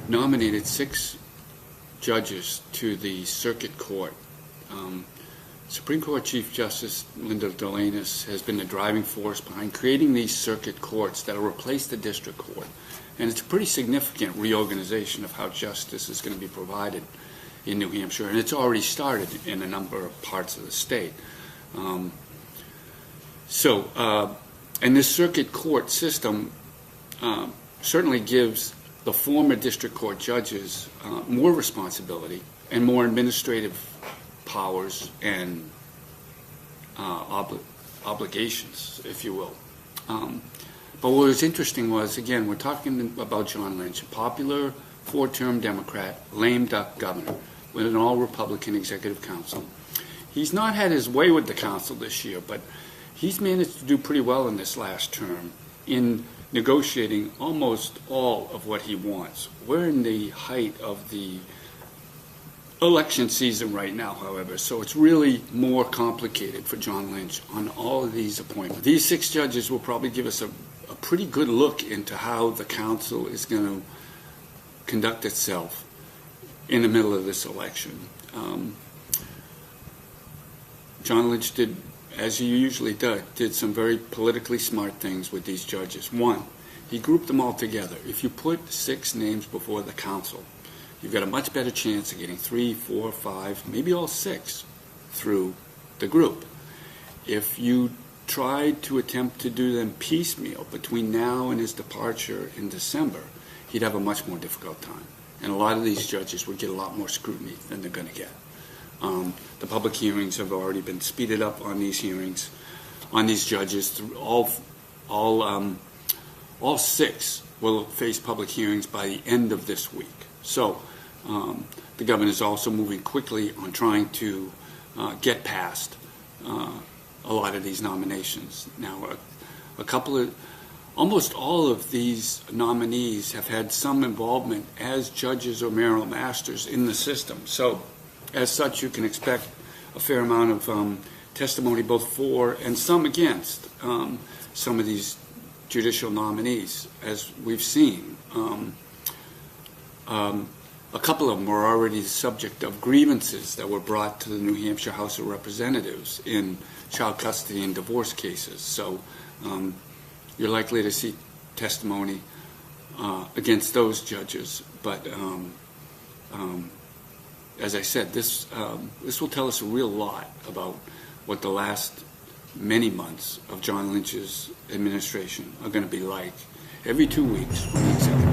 nominated 6 judges to the Circuit Court. Supreme Court Chief Justice Linda Delanis has been the driving force behind creating these circuit courts that will replace the district court. And it's a pretty significant reorganization of how justice is going to be provided in New Hampshire, and it's already started in a number of parts of the state. And this circuit court system certainly gives the former district court judges more responsibility and more administrative powers and obligations, if you will. But what was interesting was, again, we're talking about John Lynch, a popular 4-term Democrat, lame duck governor with an all-Republican executive council. He's not had his way with the council this year, but he's managed to do pretty well in this last term in negotiating almost all of what he wants. We're in the height of the election season right now, however, so it's really more complicated for John Lynch on all of these appointments. These 6 judges will probably give us a pretty good look into how the council is going to conduct itself in the middle of this election. John Lynch did, as he usually did some very politically smart things with these judges. One, he grouped them all together. If you put 6 names before the council, you've got a much better chance of getting 3, 4, 5, maybe all 6 through the group. If you tried to attempt to do them piecemeal between now and his departure in December, he'd have a much more difficult time. And a lot of these judges would get a lot more scrutiny than they're going to get. The public hearings have already been speeded up on these hearings, on these judges. Through all 6 will face public hearings by the end of this week. So the governor is also moving quickly on trying to get past a lot of these nominations. Now, almost all of these nominees have had some involvement as judges or mayoral masters in the system. So, as such, you can expect a fair amount of testimony both for and some against some of these judicial nominees, as we've seen. A couple of them were already the subject of grievances that were brought to the New Hampshire House of Representatives in child custody and divorce cases. So you're likely to see testimony against those judges. But as I said, this will tell us a real lot about what the last many months of John Lynch's administration are going to be like. Every 2 weeks, when the executive